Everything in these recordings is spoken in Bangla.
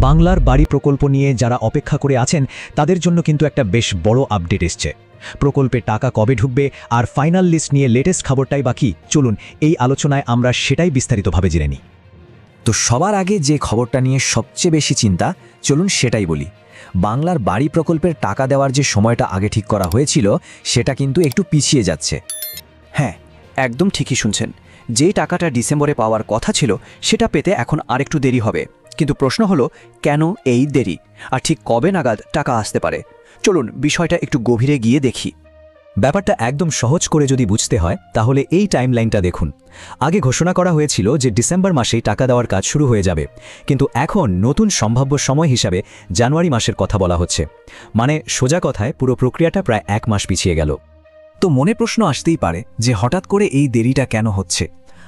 বাংলার বাড়ি প্রকল্প নিয়ে যারা অপেক্ষা করে আছেন তাদের জন্য কিন্তু একটা বেশ বড় আপডেট এসছে। প্রকল্পে টাকা কবে ঢুকবে আর ফাইনাল লিস্ট নিয়ে লেটেস্ট খবরটাই বাকি, চলুন এই আলোচনায় আমরা সেটাই বিস্তারিতভাবে জেনে নিই। তো সবার আগে যে খবরটা নিয়ে সবচেয়ে বেশি চিন্তা, চলুন সেটাই বলি। বাংলার বাড়ি প্রকল্পের টাকা দেওয়ার যে সময়টা আগে ঠিক করা হয়েছিল সেটা কিন্তু একটু পিছিয়ে যাচ্ছে। হ্যাঁ, একদম ঠিকই শুনছেন। যে টাকাটা ডিসেম্বরে পাওয়ার কথা ছিল সেটা পেতে এখন আরেকটু দেরি হবে। কিন্তু প্রশ্ন হলো, কেন এই দেরি, আর ঠিক কবে নাগাদ টাকা আসতে পারে? চলুন বিষয়টা একটু গভীরে গিয়ে দেখি। ব্যাপারটা একদম সহজ করে যদি বুঝতে হয় তাহলে এই টাইমলাইনটা দেখুন। আগে ঘোষণা করা হয়েছিল যে ডিসেম্বর মাসেই টাকা দেওয়ার কাজ শুরু হয়ে যাবে, কিন্তু এখন নতুন সম্ভাব্য সময় হিসাবে জানুয়ারি মাসের কথা বলা হচ্ছে। মানে সোজা কথায় পুরো প্রক্রিয়াটা প্রায় 1 মাস পিছিয়ে গেল। তো মনে প্রশ্ন আসতেই পারে যে হঠাৎ করে এই দেরিটা কেন হচ্ছে,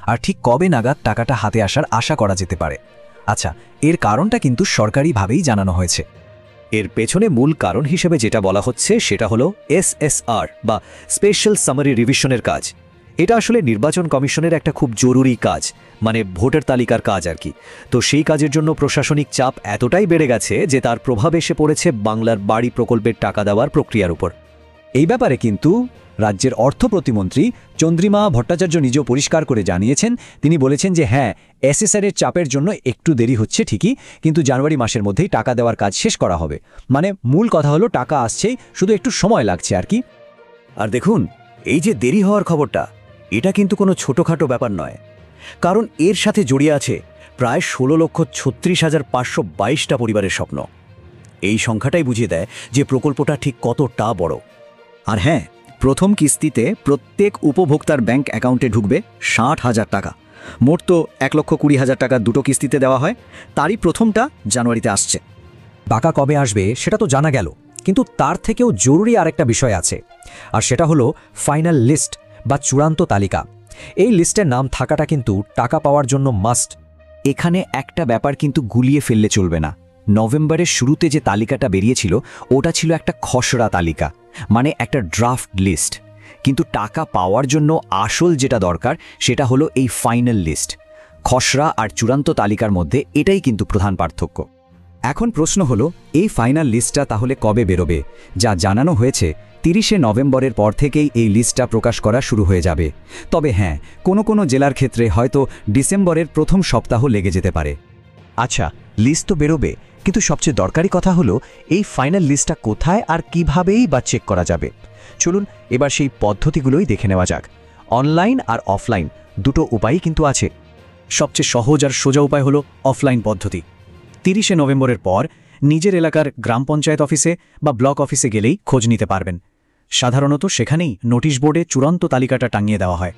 আর ঠিক কবে নাগাদ টাকাটা হাতে আসার আশা করা যেতে পারে। আচ্ছা, এর কারণটা কিন্তু সরকারিভাবেই জানানো হয়েছে। এর পেছনে মূল কারণ হিসেবে যেটা বলা হচ্ছে সেটা হলো SSR বা স্পেশাল সামারি রিভিশনের কাজ। এটা আসলে নির্বাচন কমিশনের একটা খুব জরুরি কাজ, মানে ভোটার তালিকার কাজ আর কি। তো সেই কাজের জন্য প্রশাসনিক চাপ এতটাই বেড়ে গেছে যে তার প্রভাব এসে পড়েছে বাংলার বাড়ি প্রকল্পের টাকা দেওয়ার প্রক্রিয়ার উপর। এই ব্যাপারে কিন্তু রাজ্যের অর্থ প্রতিমন্ত্রী চন্দ্রিমা ভট্টাচার্য নিজেও পরিষ্কার করে জানিয়েছেন। তিনি বলেছেন যে হ্যাঁ, SSR-এর চাপের জন্য একটু দেরি হচ্ছে ঠিকই, কিন্তু জানুয়ারি মাসের মধ্যেই টাকা দেওয়ার কাজ শেষ করা হবে। মানে মূল কথা হলো টাকা আসছেই, শুধু একটু সময় লাগছে আর কি। আর দেখুন, এই যে দেরি হওয়ার খবরটা, এটা কিন্তু কোনো ছোটোখাটো ব্যাপার নয়, কারণ এর সাথে জড়িয়ে আছে প্রায় 16,36,522টা পরিবারের স্বপ্ন। এই সংখ্যাটাই বুঝিয়ে দেয় যে প্রকল্পটা ঠিক কতটা বড়। আর হ্যাঁ, প্রথম কিস্তিতে প্রত্যেক উপভোক্তার ব্যাংক অ্যাকাউন্টে ঢুকবে 60,000 টাকা। মোট তো 1,20,000 টাকা দুটো কিস্তিতে দেওয়া হয়, তারই প্রথমটা জানুয়ারিতে আসছে। টাকা কবে আসবে সেটা তো জানা গেল, কিন্তু তার থেকেও জরুরি আরেকটা বিষয় আছে, আর সেটা হলো ফাইনাল লিস্ট বা চূড়ান্ত তালিকা। এই লিস্টের নাম থাকাটা কিন্তু টাকা পাওয়ার জন্য মাস্ট। এখানে একটা ব্যাপার কিন্তু গুলিয়ে ফেললে চলবে না। নভেম্বরের শুরুতে যে তালিকাটা বেরিয়েছিল ওটা ছিল একটা খসড়া তালিকা, মানে একটা ড্রাফট লিস্ট। কিন্তু টাকা পাওয়ার জন্য আসল যেটা দরকার সেটা হলো এই ফাইনাল লিস্ট। খসড়া আর চূড়ান্ত তালিকার মধ্যে এটাই কিন্তু প্রধান পার্থক্য। এখন প্রশ্ন হলো, এই ফাইনাল লিস্টটা তাহলে কবে বেরোবে? যা জানানো হয়েছে 30শে নভেম্বরের পর থেকেই এই লিস্টটা প্রকাশ করা শুরু হয়ে যাবে। তবে হ্যাঁ, কোনো জেলার ক্ষেত্রে হয়তো ডিসেম্বরের প্রথম সপ্তাহ লেগে যেতে পারে। আচ্ছা, লিস্ট তো বেরোবে, কিন্তু সবচেয়ে দরকারি কথা হলো এই ফাইনাল লিস্টটা কোথায় আর কিভাবেই বা চেক করা যাবে। চলুন এবার সেই পদ্ধতিগুলোই দেখে নেওয়া যাক। অনলাইন আর অফলাইন দুটো উপায়ই কিন্তু আছে। সবচেয়ে সহজ আর সোজা উপায় হলো অফলাইন পদ্ধতি। 30শে নভেম্বরের পর নিজের এলাকার গ্রাম পঞ্চায়েত অফিসে বা ব্লক অফিসে গেলেই খোঁজ নিতে পারবেন। সাধারণত সেখানেই নোটিশ বোর্ডে চূড়ান্ত তালিকাটা টাঙিয়ে দেওয়া হয়।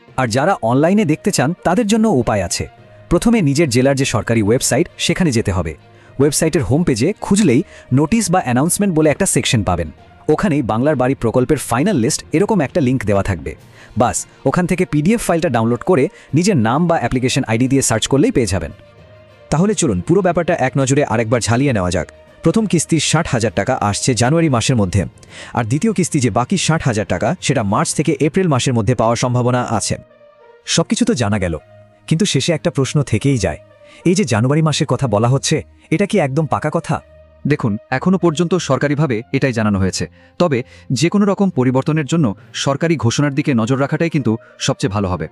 আর যারা অনলাইনে দেখতে চান তাদের জন্য উপায় আছে। প্রথমে নিজের জেলার যে সরকারি ওয়েবসাইট সেখানে যেতে হবে। ওয়েবসাইটের হোম পেজে খুঁজলেই নোটিশ বা অ্যানাউন্সমেন্ট বলে একটা সেকশন পাবেন। ওখানেই বাংলার বাড়ি প্রকল্পের ফাইনাল লিস্ট এরকম একটা লিঙ্ক দেওয়া থাকবে। বাস ওখান থেকে PDF ফাইলটা ডাউনলোড করে নিজের নাম বা অ্যাপ্লিকেশন আইডি দিয়ে সার্চ করলেই পেয়ে যাবেন। তাহলে চলুন পুরো ব্যাপারটা এক নজরে আরেকবার ঝালিয়ে নেওয়া যাক। প্রথম কিস্তি 60,000 টাকা আসছে জানুয়ারি মাসের মধ্যে, আর দ্বিতীয় কিস্তি যে বাকি 60,000 টাকা সেটা মার্চ থেকে এপ্রিল মাসের মধ্যে পাওয়ার সম্ভাবনা আছে। সবকিছু তো জানা গেল, কিন্তু শেষে একটা প্রশ্ন থেকেই যায়। এই যে জানুয়ারি মাসের কথা বলা হচ্ছে, এটা কি একদম পাকা কথা? দেখুন, এখনও পর্যন্ত সরকারিভাবে এটাই জানানো হয়েছে। তবে যে কোনো রকম পরিবর্তনের জন্য সরকারি ঘোষণার দিকে নজর রাখাটাই কিন্তু সবচেয়ে ভালো হবে।